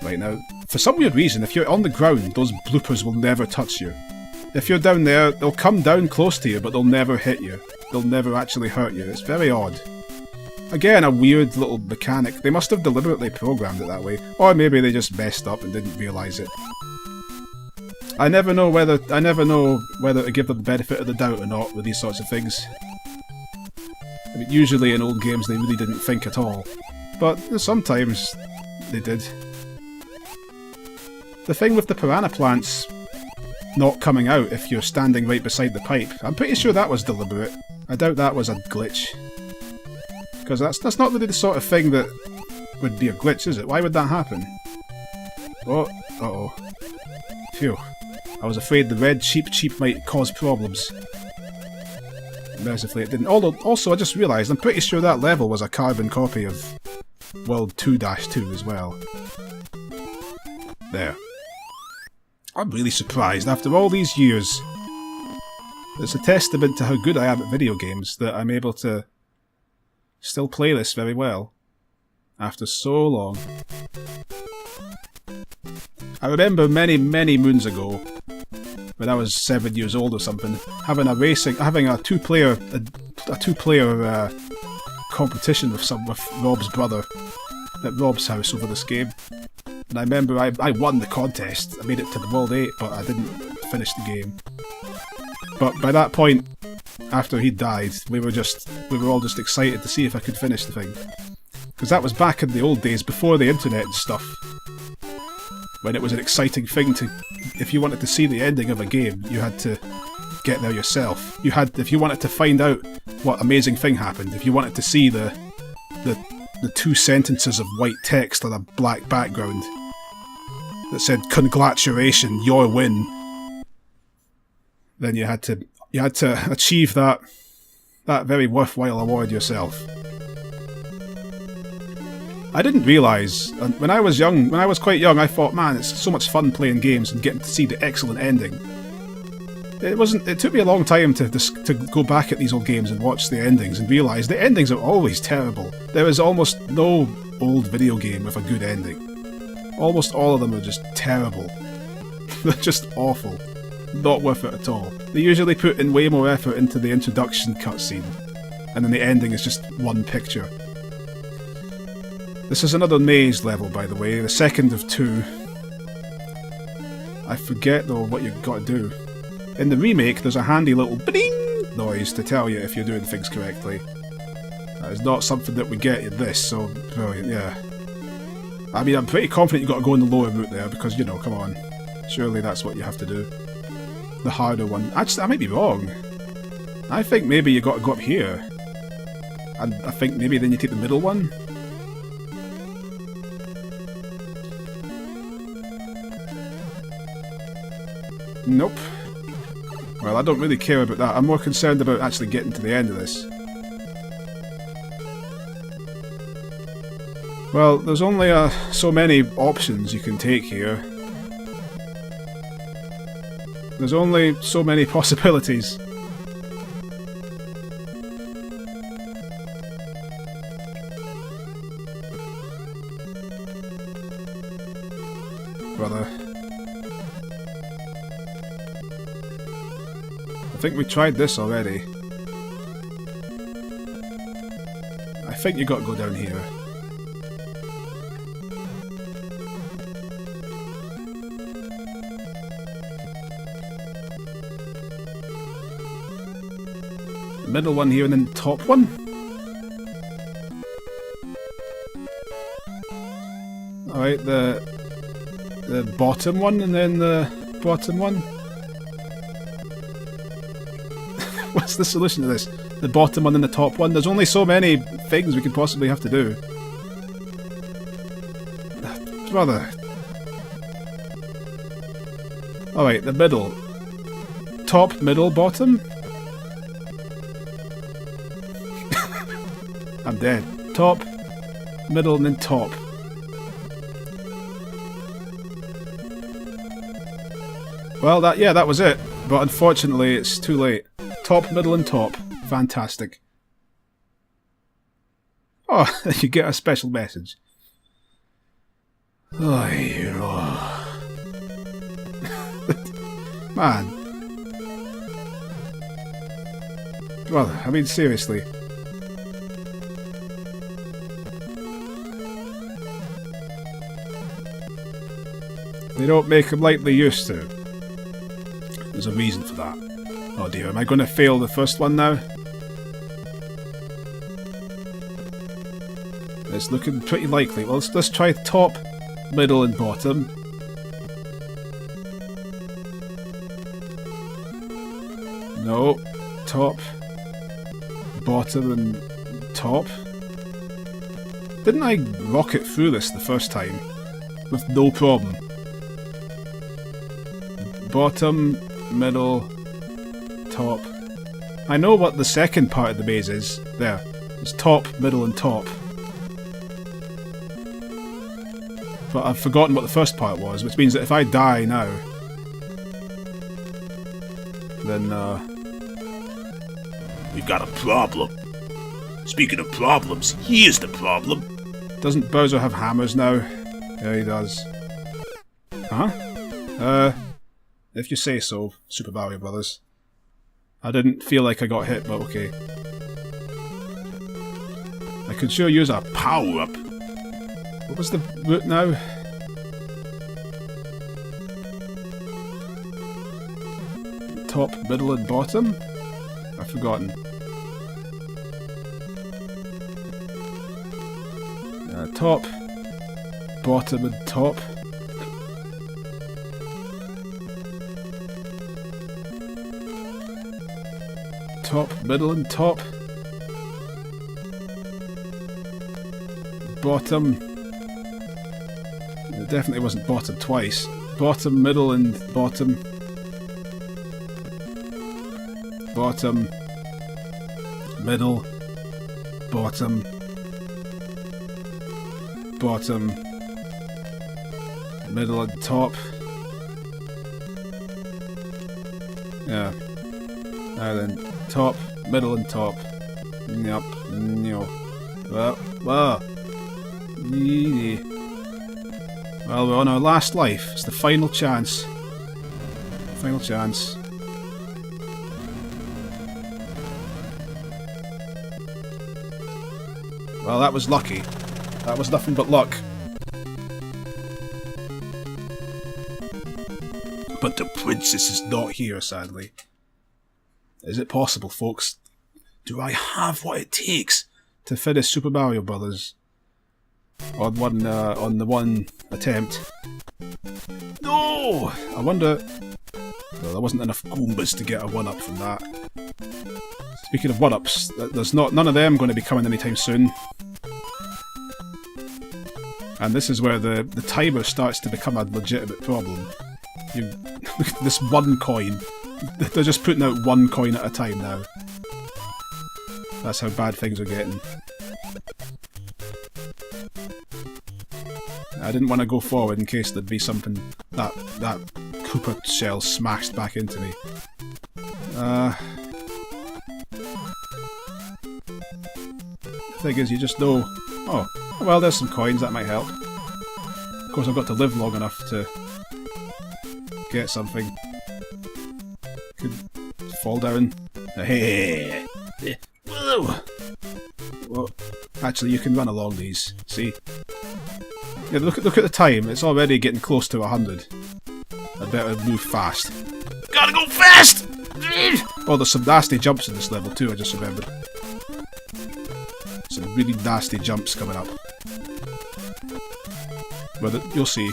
right now. For some weird reason, if you're on the ground, those bloopers will never touch you. If you're down there, they'll come down close to you, but they'll never hit you. They'll never actually hurt you. It's very odd. Again, a weird little mechanic. They must have deliberately programmed it that way. Or maybe they just messed up and didn't realise it. I never know whether to give them the benefit of the doubt or not with these sorts of things. I mean, usually in old games they really didn't think at all. But sometimes they did. The thing with the piranha plants not coming out if you're standing right beside the pipe, I'm pretty sure that was deliberate. I doubt that was a glitch. Because that's not really the sort of thing that would be a glitch, is it? Why would that happen? Oh, uh-oh. Phew. I was afraid the red cheap might cause problems. Mercifully it didn't. Although, also I just realised, I'm pretty sure that level was a carbon copy of World 2-2 as well. There. I'm really surprised, after all these years. It's a testament to how good I am at video games that I'm able to still play this very well. After so long. I remember many moons ago, when I was 7 years old or something, having a two-player competition with Rob's brother at Rob's house over this game. And I remember I won the contest. I made it to the World 8, but I didn't finish the game. But by that point, after he died, we were all just excited to see if I could finish the thing. Because that was back in the old days, before the internet and stuff. When it was an exciting thing to... If you wanted to see the ending of a game, you had to get there yourself. If you wanted to find out what amazing thing happened, if you wanted to see the 2 sentences of white text on a black background that said "Congratulations, your win," then you had to achieve that very worthwhile award yourself. I didn't realise, when I was quite young, I thought, man, it's so much fun playing games and getting to see the excellent ending. It took me a long time to go back at these old games and watch the endings and realise the endings are always terrible. There is almost no old video game with a good ending. Almost all of them are just terrible. They're just awful. Not worth it at all. They usually put in way more effort into the introduction cutscene, and then the ending is just one picture. This is another maze level, by the way, the second of 2. I forget though what you've got to do. In the remake, there's a handy little bing noise to tell you if you're doing things correctly. That is not something that we get in this, so brilliant, yeah. I mean, I'm pretty confident you've got to go in the lower route there, because, you know, come on. Surely that's what you have to do. The harder one. Actually, I might be wrong. I think maybe you got to go up here. And I think maybe then you take the middle one. Nope. Well, I don't really care about that. I'm more concerned about actually getting to the end of this. Well, there's only so many options you can take here. There's only so many possibilities. Brother. I think we tried this already. I think you got to go down here. The middle one here and then the top one? Alright, the bottom one and then the bottom one? What's the solution to this? The bottom one and the top one? There's only so many things we could possibly have to do. Brother. Alright, the middle. Top, middle, bottom? I'm dead. Top, middle, and then top. Well, that was it. But unfortunately, it's too late. Top, middle, and top. Fantastic. Oh, you get a special message. Oh, you know. Man. Well, I mean, seriously. They don't make them like they used to. There's a reason for that. Oh dear, am I going to fail the first one now? It's looking pretty likely. Well, let's try top, middle and bottom. No. Top, bottom and top. Didn't I rocket through this the first time? With no problem. Bottom, middle, top. I know what the second part of the maze is. There. It's top, middle and top. But I've forgotten what the first part was, which means that if I die now, then We've got a problem. Speaking of problems, here's the problem. Doesn't Bowser have hammers now? Yeah, he does. Huh? If you say so, Super Mario Brothers. I didn't feel like I got hit, but okay. I could sure use a power-up. What was the route now? Top, middle and bottom? I've forgotten. Top, bottom and top. Top, middle and top. Bottom. It definitely wasn't bottom twice. Bottom, middle and bottom. Bottom. Middle. Bottom. Bottom. Middle and top. Yeah. Now then. Top, middle and top. Yup. No. Well. Easy. Well, we're on our last life. It's the final chance. Final chance. Well, that was lucky. That was nothing but luck. But the princess is not here, sadly. Is it possible, folks? Do I have what it takes to finish Super Mario Brothers on the one attempt? No! I wonder. Well, there wasn't enough Goombas to get a one-up from that. Speaking of one-ups, there's none of them going to be coming anytime soon. And this is where the timer starts to become a legitimate problem. Look at this one coin. They're just putting out one coin at a time now. That's how bad things are getting. I didn't want to go forward in case there'd be something that Koopa shell smashed back into me. The thing is, you just know... Oh, well, there's some coins, that might help. Of course, I've got to live long enough to get something. Could fall down. Hey! Whoa! Well, actually, you can run along these. See? Yeah, look at the time. It's already getting close to 100. I'd better move fast. Gotta go fast! Oh, there's some nasty jumps in this level too, I just remembered. Some really nasty jumps coming up. But you'll see.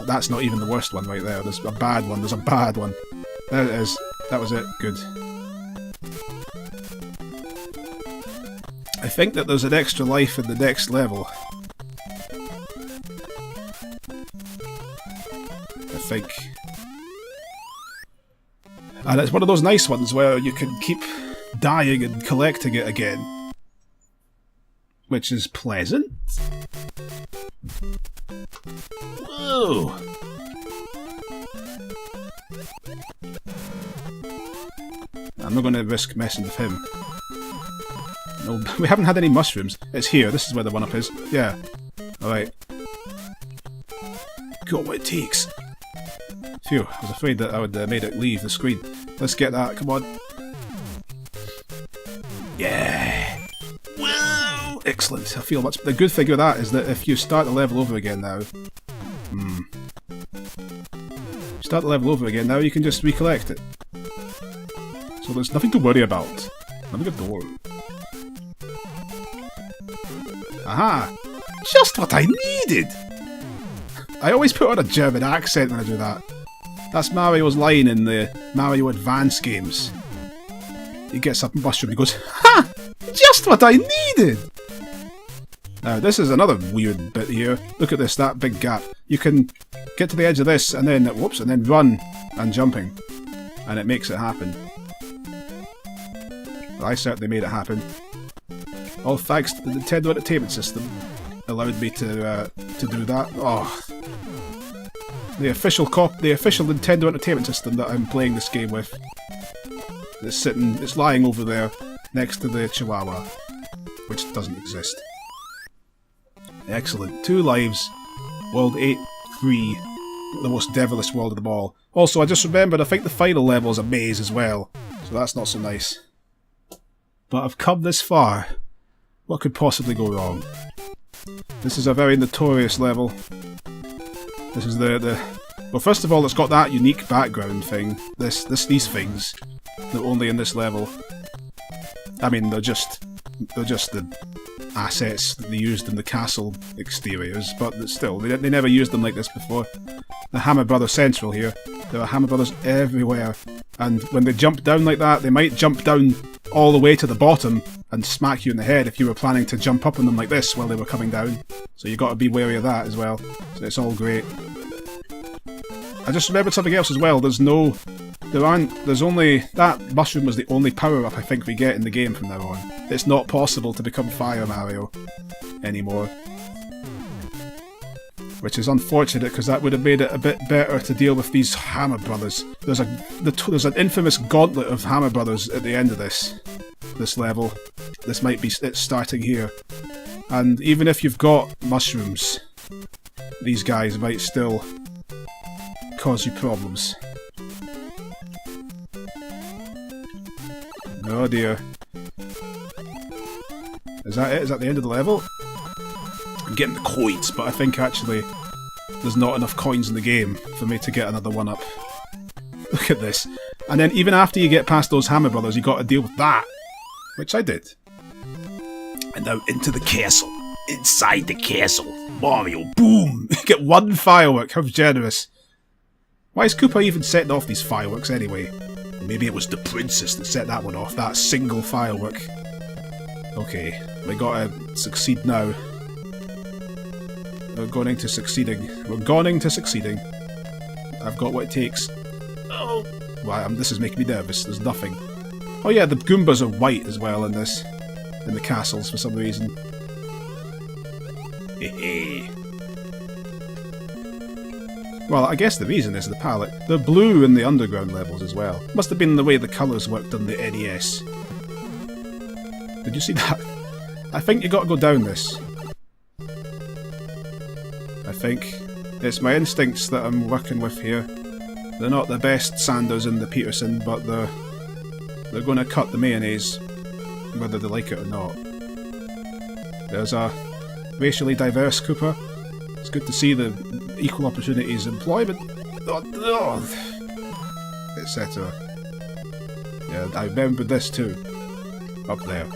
That's not even the worst one right there. There's a bad one. There's a bad one. There it is. That was it. Good. I think that there's an extra life in the next level. I think. And it's one of those nice ones where you can keep dying and collecting it again. Which is pleasant. Whoa! I'm not going to risk messing with him. No, we haven't had any mushrooms. It's here. This is where the one-up is. Yeah. Alright. Got what it takes. Phew, I was afraid that I would have made it leave the screen. Let's get that, come on. Yeah! Woo! Excellent. I feel much... The good thing with that is that if you start the level over again now... Start the level over again now, you can just recollect it. So there's nothing to worry about. Another door. Aha! Just what I needed! I always put on a German accent when I do that. That's Mario's line in the Mario Advance games. He gets up and mushroom and he goes, ha! Just what I needed! Now, this is another weird bit here. Look at this, that big gap. You can get to the edge of this and then, whoops, and then run and jumping. And it makes it happen. Well, I certainly made it happen. All thanks to the Nintendo Entertainment System allowed me to do that. Oh, the official Nintendo Entertainment System that I'm playing this game with. It's lying over there next to the Chihuahua, which doesn't exist. Excellent. 2 lives. World 8-3. The most devilish world of them all. Also, I just remembered, I think the final level is a maze as well, so that's not so nice. But I've come this far. What could possibly go wrong? This is a very notorious level. This is well, first of all, it's got that unique background thing. These things. They're only in this level. I mean, they're just the assets that they used in the castle exteriors, but still, they never used them like this before. The Hammer Brothers Central here. There are Hammer Brothers everywhere. And when they jump down like that, they might jump down all the way to the bottom and smack you in the head if you were planning to jump up on them like this while they were coming down. So you got to be wary of that as well. So it's all great. I just remembered something else as well. There's only... That mushroom was the only power-up I think we get in the game from now on. It's not possible to become Fire Mario anymore. Which is unfortunate, because that would have made it a bit better to deal with these Hammer Brothers. There's an infamous gauntlet of Hammer Brothers at the end of this level. This might be it starting here. And even if you've got mushrooms, these guys might still cause you problems. Oh dear. Is that it? Is that the end of the level? I'm getting the coins, but I think actually there's not enough coins in the game for me to get another one-up. Look at this. And then even after you get past those Hammer Brothers, you got to deal with that. Which I did. And now into the castle. Inside the castle. Mario, boom! Get 1 firework, how generous. Why is Koopa even setting off these fireworks anyway? Maybe it was the princess that set that one off. That single firework. Okay, we gotta succeed now. We're going to succeeding. We're going to succeeding. I've got what it takes. Oh, Why, this is making me nervous. There's nothing. Oh yeah, the Goombas are white as well in this. In the castles for some reason. Hehe. Well, I guess the reason is the palette. They're blue in the underground levels as well. Must have been the way the colours worked on the NES. Did you see that? I think you got to go down this. I think. It's my instincts that I'm working with here. They're not the best Sanders in the Peterson, but they're going to cut the mayonnaise, whether they like it or not. There's a racially diverse Cooper. It's good to see the equal opportunities employment, etc. Yeah, I remember this too. Up there.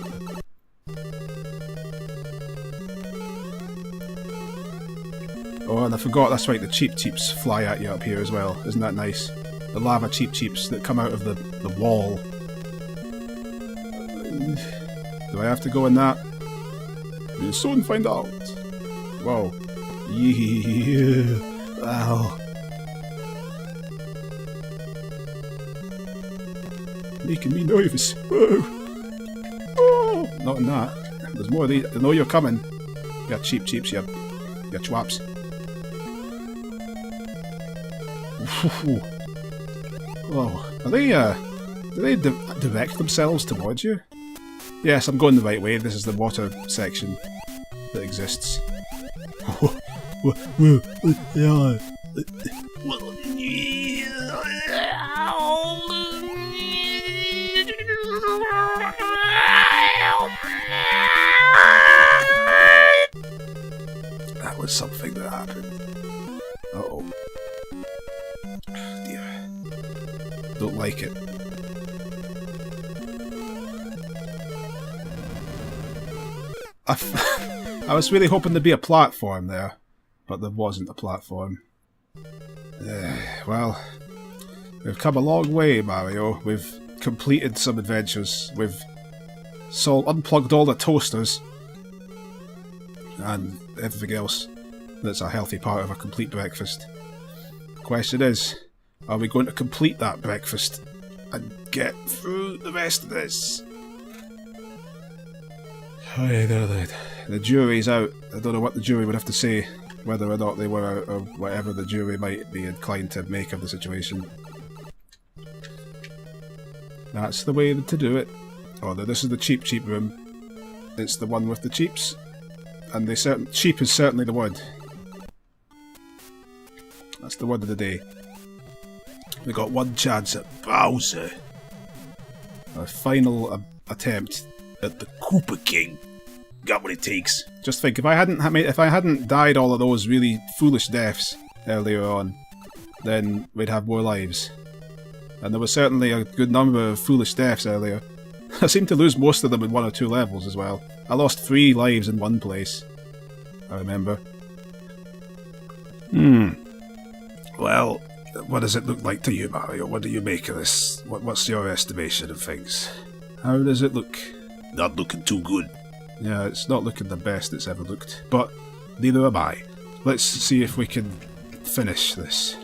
Oh, and I forgot, that's right, the Cheep Cheeps fly at you up here as well. Isn't that nice? The lava Cheep Cheeps that come out of the wall. Do I have to go in that? We'll soon find out. Whoa. Yeah. Wow. Making me nervous. Whoa. Oh, not in that. There's more of these. I know you're coming. You Cheep Cheeps, you chwaps. Oh, are they, do they direct themselves towards you? Yes, I'm going the right way. This is the water section that exists. That was something that happened. Uh-oh. Dear. Don't like it. I was really hoping there'd be a platform there, but there wasn't a platform. Well, we've come a long way, Mario. We've completed some adventures. We've unplugged all the toasters and everything else that's a healthy part of a complete breakfast. The question is, are we going to complete that breakfast and get through the rest of this? The jury's out. I don't know what the jury would have to say, whether or not they were out, or whatever the jury might be inclined to make of the situation. That's the way to do it. Oh, this is the cheap room. It's the one with the cheeps. And cheap is certainly the word. That's the word of the day. We got one chance at Bowser. A final attempt at the Koopa King. Got what it takes. Just think, if I hadn't died all of those really foolish deaths earlier on, then we'd have more lives. And there was certainly a good number of foolish deaths earlier. I seemed to lose most of them in 1 or 2 levels as well. I lost 3 lives in one place. I remember. Well, what does it look like to you, Mario? What do you make of this? What's your estimation of things? How does it look? Not looking too good. Yeah, it's not looking the best it's ever looked. But neither am I. Let's see if we can finish this.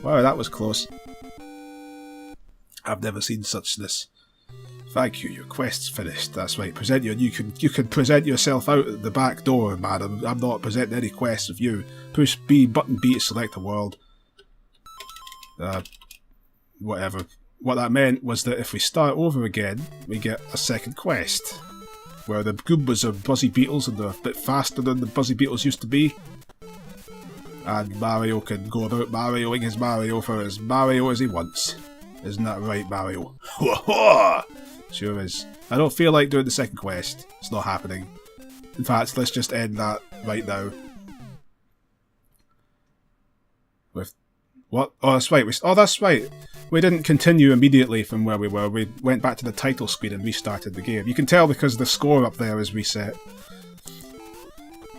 Wow, that was close. I've never seen suchness. Thank you, your quest's finished. That's right. You can present yourself out at the back door, madam. I'm not presenting any quests of you. Push button B to select a world. Whatever. What that meant was that if we start over again, we get a second quest, where the Goombas are Buzzy Beetles and they're a bit faster than the Buzzy Beetles used to be. And Mario can go about Marioing his Mario for as Mario as he wants. Isn't that right, Mario? Sure is. I don't feel like doing the second quest. It's not happening. In fact, let's just end that right now. With what? Oh, that's right. That's right. We didn't continue immediately from where we were. We went back to the title screen and restarted the game. You can tell because the score up there is reset.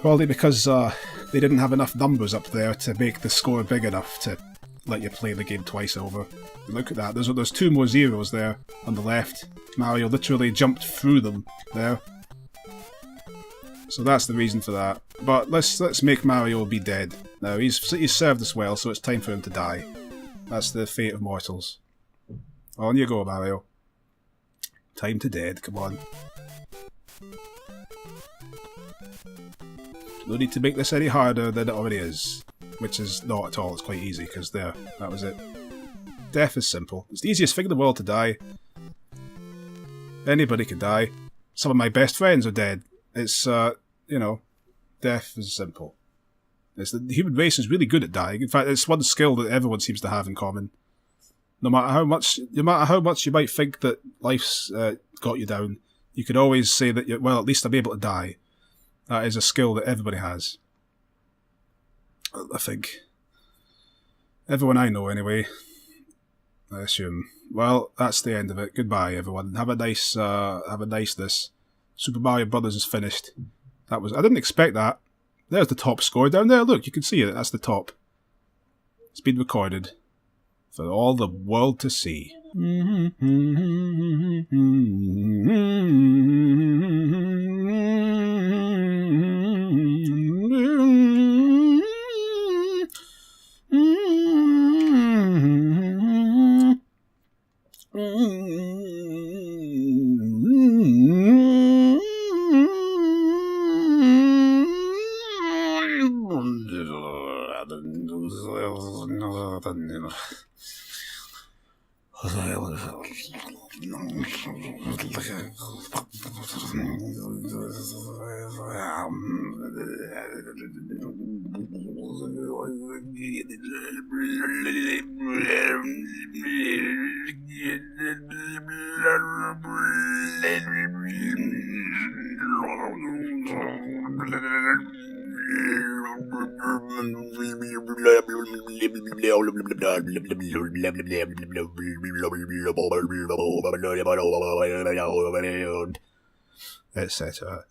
Probably because they didn't have enough numbers up there to make the score big enough to let you play the game twice over. Look at that. There's 2 more zeros there on the left. Mario literally jumped through them there. So that's the reason for that. But let's make Mario be dead. Now, he's served us well, so it's time for him to die. That's the fate of mortals. On you go, Mario. Time to dead, come on. No need to make this any harder than it already is. Which is not at all, it's quite easy, because there, that was it. Death is simple. It's the easiest thing in the world to die. Anybody can die. Some of my best friends are dead. It's, you know, death is simple. The human race is really good at dying. In fact, it's one skill that everyone seems to have in common. No matter how much you might think that life's got you down, you can always say that, well, at least I'm able to die. That is a skill that everybody has. I think. Everyone I know, anyway. I assume. Well, that's the end of it. Goodbye, everyone. Have a nice this. Super Mario Brothers is finished. I didn't expect that. There's the top score down there. Look, you can see it. That's the top. It's been recorded for all the world to see. Etc.